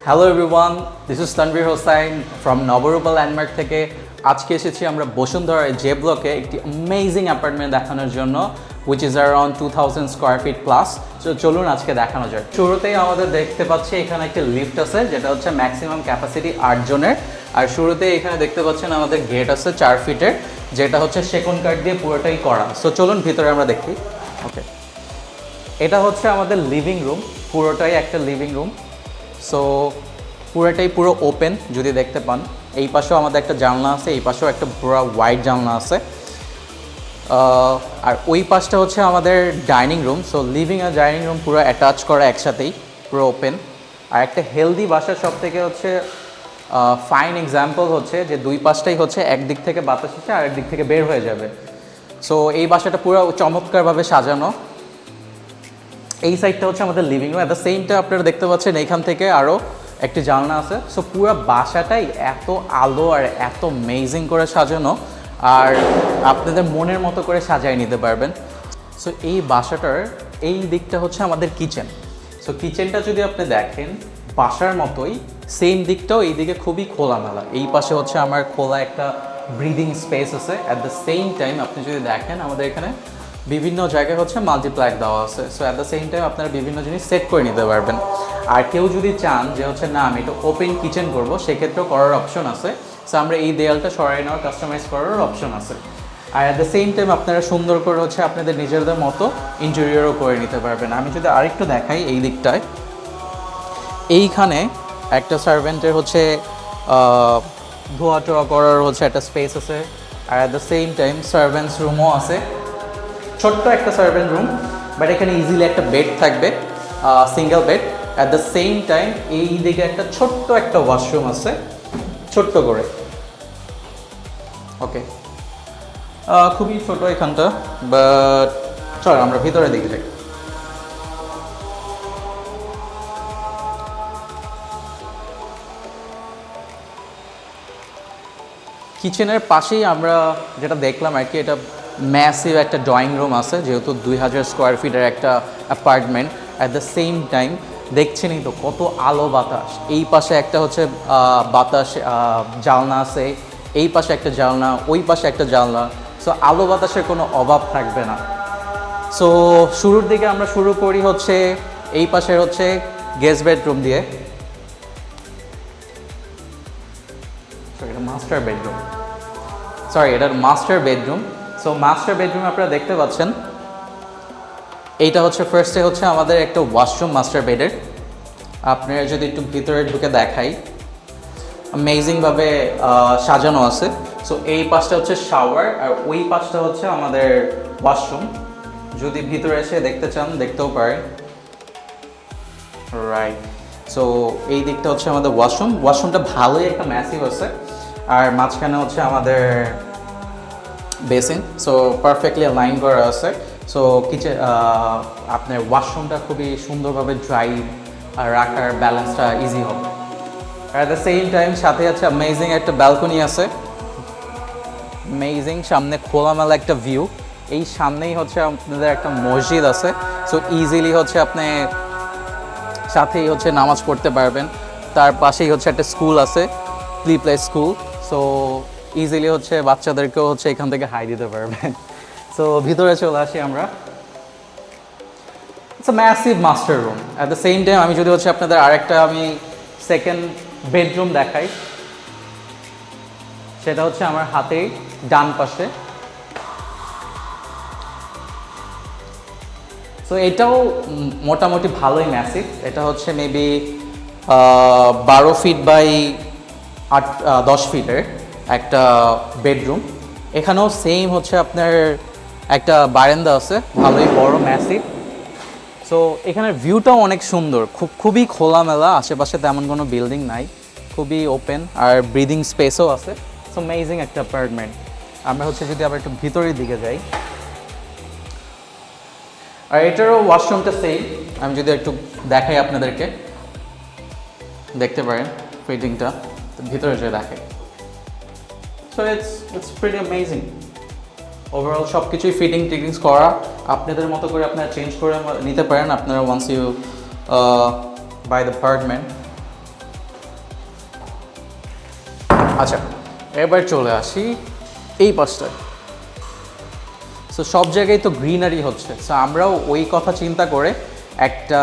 Hello everyone, this is Tanvir Hossain from Nabarupa landmark থেকে। আজকে এসেছি আমরা বসুন্ধরা জে ব্লকে একটি অ্যামেজিং অ্যাপার্টমেন্ট দেখানোর জন্য, which is around 2000 square feet plus. তো চলুন আজকে দেখানো যায়। শুরুতেই আমাদের দেখতে পাচ্ছি এখানে একটি লিফট আছে, যেটা হচ্ছে ম্যাক্সিমাম ক্যাপাসিটি 8 জনের। আর শুরুতেই এখানে দেখতে পাচ্ছেন আমাদের গেট আছে 4 ফিটের, যেটা হচ্ছে সেগুন কাঠ দিয়ে পুরোটাই করা। সো চলুন ভিতরে আমরা দেখি। ওকে, এটা হচ্ছে আমাদের লিভিং রুম, পুরোটাই একটা লিভিং রুম। সো পুরোটাই পুরো ওপেন, যদি দেখতে পান। এই পাশেও আমাদের একটা জানলা আছে, এই পাশেও একটা পুরো ওয়াইড জানলা আছে। আর ওই পাশটা হচ্ছে আমাদের ডাইনিং রুম। সো লিভিং আর ডাইনিং রুম পুরো অ্যাটাচ করা একসাথেই, পুরো ওপেন। আর একটা হেলদি বাসার সব থেকে হচ্ছে ফাইন এক্সাম্পল হচ্ছে যে দুই পাশটাই হচ্ছে একদিক থেকে বাতাস এসে আর একদিক থেকে বের হয়ে যাবে। সো এই বাসাটা পুরো চমৎকারভাবে সাজানো। এই সাইডটা হচ্ছে আমাদের living room. At the same time আপনারা দেখতে পাচ্ছেন এইখান থেকে আরও একটি জানলা আছে। সো পুরো বাসাটাই এত আলো আর এত মেজিং করে সাজানো, আর আপনাদের মনের মতো করে সাজিয়ে নিতে পারবেন। সো এই বাসাটার এই দিকটা হচ্ছে আমাদের কিচেন। সো কিচেনটা যদি আপনি দেখেন বাসার মতোই, সেম দিকটাও এই দিকে খুবই খোলামেলা। এই পাশে হচ্ছে আমার খোলা একটা ব্রিদিং স্পেস আছে। অ্যাট দ্য সেম টাইম আপনি যদি দেখেন আমাদের এখানে বিভিন্ন জায়গায় হচ্ছে মাল্টিপ্লাগ দেওয়া আছে। So at the same time আপনারা বিভিন্ন জিনিস সেট করে নিতে পারবেন। আর কেউ যদি চান যে হচ্ছে না আমি একটু ওপেন কিচেন করবো, সেক্ষেত্রেও করার অপশন আছে। সো আমরা এই দেয়ালটা সরাই নেওয়ার কাস্টমাইজ করার অপশন আছে। আর অ্যাট দ্য সেম টাইম আপনারা সুন্দর করে হচ্ছে আপনাদের নিজেদের মতো ইন্টেরিয়রও করে নিতে পারবেন। আমি যদি আরেকটু দেখাই এই দিকটায়, এইখানে একটা সার্ভেন্টের হচ্ছে ধোয়া টোয়া করার হচ্ছে একটা স্পেস আছে। আর at the same time servants রুমও আছে, ছোট্ট একটা সার্ভেন্ট রুম, বাট এখানে ইজিলি একটা বেড থাকবে, single bed. At the same time এই দিকে একটা ছোট্ট একটা ওয়াশরুম আছে, ছোট্ট করে। ওকে, খুবই ছোট এখানটা, বাট চল আমরা ভিতরে দিকে যাই। কিচেনের পাশেই আমরা যেটা দেখলাম আর কি, এটা ম্যাসিভ একটা ড্রয়িং রুম আছে, যেহেতু 2000 স্কোয়ার ফিটের একটা apartment. At the same time দেখছেনই তো কত আলো বাতাস। এই পাশে একটা হচ্ছে বাতাস জানলা আছে, এই পাশে একটা জানলা, ওই পাশে একটা জানলা। সো আলো বাতাসের কোনো অভাব থাকবে না। সো শুরুর দিকে আমরা শুরু করি হচ্ছে এই পাশের হচ্ছে গেস্ট বেডরুম দিয়ে। এটা মাস্টার বেডরুম, সরি এটার মাস্টার বেডরুম। সো মাস্টার বেডরুমে আপনারা দেখতে পাচ্ছেন এইটা হচ্ছে ফার্স্টে হচ্ছে আমাদের একটা ওয়াশরুম মাস্টার বেডের। আপনারা যদি একটু ভিতরে ঢুকে দেখাই, অ্যামেজিংভাবে সাজানো আছে। সো এই পাশটা হচ্ছে শাওয়ার, আর ওই পাশটা হচ্ছে আমাদের ওয়াশরুম। যদি ভিতরে এসে দেখতে চান দেখতেও পারেন। রাইট, সো এই দিকটা হচ্ছে আমাদের ওয়াশরুম। ওয়াশরুমটা ভালোই একটা ম্যাসিভ আছে, আর মাঝখানে হচ্ছে আমাদের বেসিন। সো পারফেক্টলি লাইন করা আছে। সো কিচেন আপনার ওয়াশরুমটা খুবই সুন্দরভাবে ড্রাই আর রাখার ব্যালেন্সটা ইজি হবে। আর অ্যাট দ্য সেম টাইম সাথে আছে অ্যামেজিং একটা ব্যালকনি আছে, অ্যামেজিং। সামনে খোলামেলা একটা ভিউ। এই সামনেই হচ্ছে আপনাদের একটা মসজিদ আছে। সো ইজিলি হচ্ছে আপনি সাথেই হচ্ছে নামাজ পড়তে পারবেন। তার পাশেই হচ্ছে একটা স্কুল আছে, প্লে স্কুল। সো ইজিলি হচ্ছে বাচ্চাদেরকেও হচ্ছে এখান থেকে হাই দিতে পারবেন। সো ভিতরে চলে আসি আমরা। It's a massive master room. At the same time আমি যদি হচ্ছে আপনাদের আরেকটা আমি সেকেন্ড বেডরুম দেখাই, সেটা হচ্ছে আমার হাতেই ডান পাশে। সো এটাও মোটামুটি ভালোই ম্যাসিভ। এটা হচ্ছে মেবি 12 ফিট বাই 10 ফিটের একটা বেডরুম। এখানেও সেম হচ্ছে আপনার একটা বারান্দা আছে, ভালোই বড় ম্যাসিভ। সো এখানের ভিউটাও অনেক সুন্দর, খুবই খোলামেলা। আশেপাশে তেমন কোনো বিল্ডিং নাই, খুবই ওপেন, আর ব্রিদিং স্পেসও আছে। সো অ্যামেজিং একটা অ্যাপার্টমেন্ট। আমরা হচ্ছে যদি আবার একটু ভিতরের দিকে যাই, আর এটারও ওয়াশরুমটা সেম। আমি যদি একটু দেখাই আপনাদেরকে, দেখতে পারেন ফিটিংটা, ভিতরে যে দেখাই। So it's pretty amazing. Overall সব কিছুই ফিটিংস করা, আপনাদের মতো করে আপনারা চেঞ্জ করে নিতে পারেন আপনারা once you buy the apartment. আচ্ছা, এবার চলে আসি এই পাশটায়। সো সব জায়গায় তো গ্রিনারি হচ্ছে, সো আমরাও ওই কথা চিন্তা করে একটা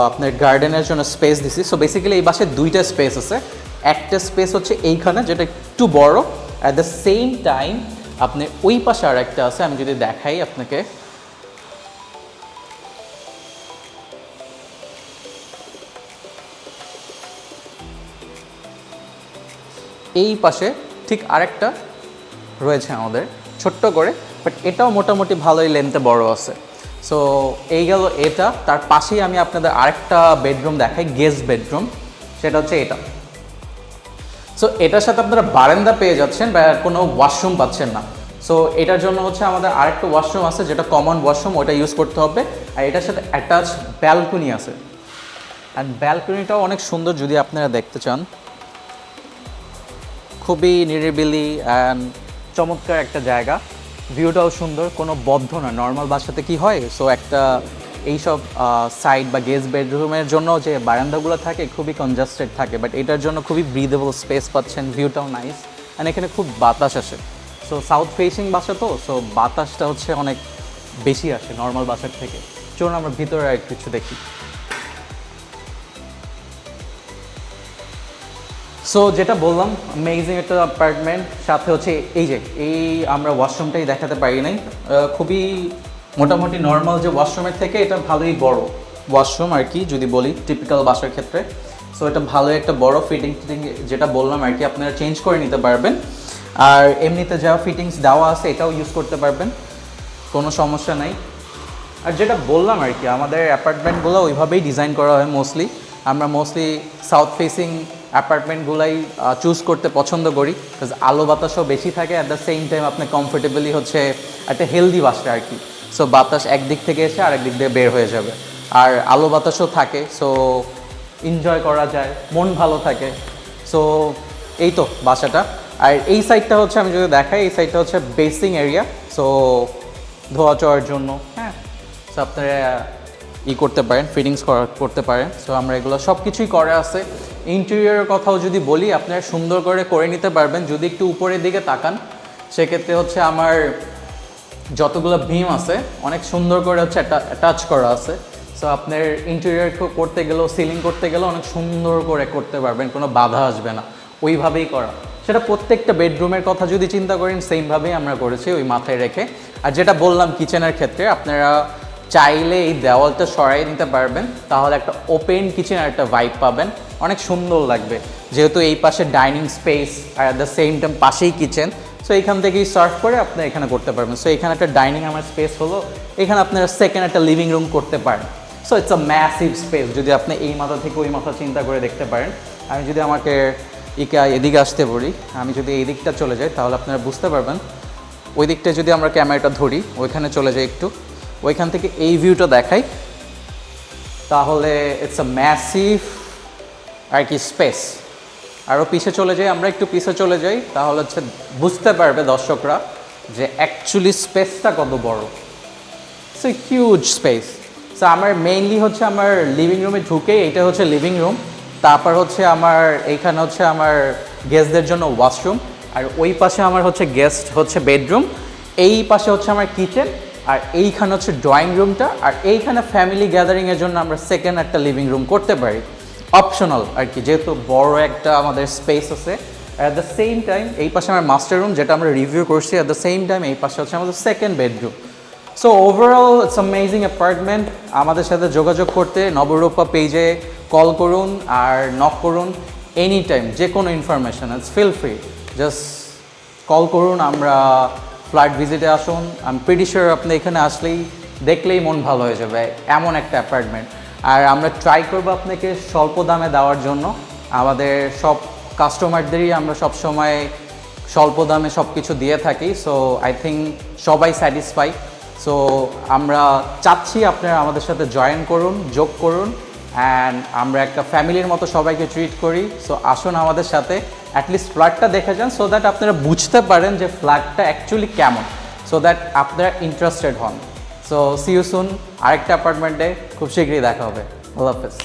আপনার গার্ডেনের জন্য স্পেস দিছি। সো বেসিক্যালি এই বাসায় দুইটা স্পেস আছে। একটা স্পেস হচ্ছে এইখানে, যেটা একটু বড়, অ্যাট দ্য সেম টাইম আপনি ওই পাশে আর একটা আছে, আমি যদি দেখাই আপনাকে। এই পাশে ঠিক আরেকটা রয়েছে আমাদের ছোট্ট করে, বাট এটাও মোটামুটি ভালোই লেন্থে বড় আছে। সো এই গেল এটা। তার পাশেই আমি আপনাদের আরেকটা বেডরুম দেখাই, গেস্ট বেডরুম, সেটা হচ্ছে এটা। সো এটার সাথে আপনারা বারান্দা পেয়ে যাচ্ছেন, বা কোনো ওয়াশরুম পাচ্ছেন না। সো এটার জন্য হচ্ছে আমাদের আরেকটা ওয়াশরুম আছে, যেটা কমন ওয়াশরুম, ওটা ইউজ করতে হবে। আর এটার সাথে অ্যাটাচ ব্যালকনি আছে, অ্যান্ড ব্যালকনিটাও অনেক সুন্দর যদি আপনারা দেখতে চান। খুবই নিরিবিলি অ্যান্ড চমৎকার একটা জায়গা। ভিউটাও সুন্দর, কোনো বদ্ধ না। নর্মাল বাসাতে কি হয়, সো একটা এইসব সাইড বা গেস্ট বেডরুমের জন্য যে বারান্দাগুলো থাকে খুবই কনজাস্টেড থাকে, বাট এটার জন্য খুবই ব্রিদেবল স্পেস পাচ্ছেন। ভিউটাও নাইস, অ্যান্ড এখানে খুব বাতাস আসে। সো সাউথ ফেসিং বাসা তো, সো বাতাসটা হচ্ছে অনেক বেশি আসে নর্মাল বাসার থেকে। চলুন আমরা ভিতরে আর কিছু দেখি। সো যেটা বললাম, অ্যামেজিং একটা অ্যাপার্টমেন্ট। সাথে হচ্ছে এই আমরা ওয়াশরুমটাই দেখাতে পারি নাই। খুবই মোটামুটি নর্মাল যে ওয়াশরুমের থেকে এটা ভালোই বড় ওয়াশরুম আর কি, যদি বলি টিপিক্যাল বাসার ক্ষেত্রে। সো এটা ভালোই একটা বড় ফিটিং, যেটা বললাম আর কি, আপনারা চেঞ্জ করে নিতে পারবেন। আর এমনিতে যা ফিটিংস দেওয়া আছে এটাও ইউজ করতে পারবেন, কোনো সমস্যা নাই। আর যেটা বললাম আর কি, আমাদের অ্যাপার্টমেন্টগুলো ওইভাবেই ডিজাইন করা হয় মোস্টলি। আমরা মোস্টলি সাউথ ফেসিং অ্যাপার্টমেন্টগুলাই চুজ করতে পছন্দ করি, বিকজ আলো বাতাসও বেশি থাকে, অ্যাট দ্য সেম টাইম আপনি কমফোর্টেবলি হচ্ছে একটা হেলদি বাসা আর কি। সো বাতাস একদিক থেকে এসে আরেক দিক দিয়ে বের হয়ে যাবে, আর আলো বাতাসও থাকে, সো এনজয় করা যায়, মন ভালো থাকে। সো এই তো বাসাটা। আর এই সাইডটা হচ্ছে, আমি যদি দেখাই, এই সাইডটা হচ্ছে বেসিং এরিয়া, সো ধোয়া চোয়ার জন্য, হ্যাঁ। সো আপনারা করতে পারেন, ফিটিংস করতে পারেন। সো আমরা এগুলো সব কিছুই করা আছে। ইন্টেরিয়রের কথাও যদি বলি, আপনারা সুন্দর করে নিতে পারবেন। যদি একটু উপরের দিকে তাকান, সেক্ষেত্রে হচ্ছে আমার যতগুলো বিম আছে অনেক সুন্দর করে হচ্ছে অ্যাটাচ করা আছে। সো আপনার ইন্টেরিয়র করতে গেলেও, সিলিং করতে গেলেও অনেক সুন্দর করে করতে পারবেন, কোনো বাধা আসবে না, ওইভাবেই করা। সেটা প্রত্যেকটা বেডরুমের কথা যদি চিন্তা করেন, সেমভাবেই আমরা করেছি, ওই মাথায় রেখে। আর যেটা বললাম কিচেনের ক্ষেত্রে, আপনারা চাইলে এই দেওয়ালটা সরাই নিতে পারবেন, তাহলে একটা ওপেন কিচেনের একটা ভাইব পাবেন, অনেক সুন্দর লাগবে। যেহেতু এই পাশে ডাইনিং স্পেস আর অ্যাট দ্য সেম টাইম পাশেই কিচেন, সো এইখান থেকেই সার্ভ করে আপনি এখানে করতে পারবেন। সো এখানে একটা ডাইনিং আমার স্পেস হলো, এখানে আপনারা সেকেন্ড একটা লিভিং রুম করতে পারেন। So it's a massive space, যদি আপনি এই মাথা থেকে ওই মাথা চিন্তা করে দেখতে পারেন। আমি যদি আমাকে এদিকে আসতে বলি, আমি যদি এই দিকটা চলে যাই, তাহলে আপনারা বুঝতে পারবেন। ওই দিকটা যদি আমরা ক্যামেরাটা ধরি, ওইখানে চলে যাই একটু, ওইখান থেকে এই ভিউটা দেখাই, তাহলে ইটস আ ম্যাসিভ আর কি স্পেস। আরও পিছে চলে যাই, আমরা একটু পিছে চলে যাই, তাহলে হচ্ছে বুঝতে পারবে দর্শকরা যে অ্যাকচুয়ালি স্পেসটা কত বড়। So huge space. সো আমার মেইনলি হচ্ছে আমার লিভিং রুমে ঢুকে, এটা হচ্ছে লিভিং রুম, তারপর হচ্ছে আমার এইখানে হচ্ছে আমার গেস্টদের জন্য ওয়াশরুম, আর ওই পাশে আমার হচ্ছে গেস্ট হচ্ছে বেডরুম, এই পাশে হচ্ছে আমার কিচেন, আর এইখানে হচ্ছে ড্রয়িং রুমটা, আর এইখানে ফ্যামিলি গ্যাদারিংয়ের জন্য আমরা সেকেন্ড একটা লিভিং রুম করতে পারি, অপশনাল আর কি, যেহেতু বড় একটা আমাদের স্পেস আছে। অ্যাট দ্য সেম টাইম এই পাশে আমার মাস্টার রুম, যেটা আমরা রিভিউ করছি, অ্যাট দ্য সেম টাইম এই পাশে হচ্ছে আমাদের second bedroom. So overall it's amazing apartment. আমাদের সাথে যোগাযোগ করতে নবরূপা পেজে কল করুন আর নক করুন, এনি টাইম, যে কোনো information it's feel free, just call করুন। আমরা ফ্ল্যাট ভিজিটে আসুন, আমি প্রিটি শিওর আপনি এখানে আসলেই, দেখলেই মন ভালো হয়ে যাবে, এমন একটা অ্যাপার্টমেন্ট। আর আমরা ট্রাই করবো আপনাকে স্বল্প দামে দেওয়ার জন্য। আমাদের সব কাস্টমারদেরই আমরা সবসময় স্বল্প দামে সব কিছু দিয়ে থাকি। সো আই থিঙ্ক সবাই স্যাটিসফাই। সো আমরা চাচ্ছি আপনারা আমাদের সাথে জয়েন করুন, যোগ করুন, অ্যান্ড আমরা একটা ফ্যামিলির মতো সবাইকে ট্রিট করি। সো আসুন আমাদের সাথে, অ্যাটলিস্ট ফ্ল্যাটটা দেখে যান, সো দ্যাট আপনারা বুঝতে পারেন যে ফ্ল্যাটটা অ্যাকচুয়ালি কেমন, সো দ্যাট আপনারা ইন্টারেস্টেড হন। সো সি ইউ সুন, আরেকটা অ্যাপার্টমেন্টে খুব শীঘ্রই দেখা হবে। আল্লাহ হাফেজ।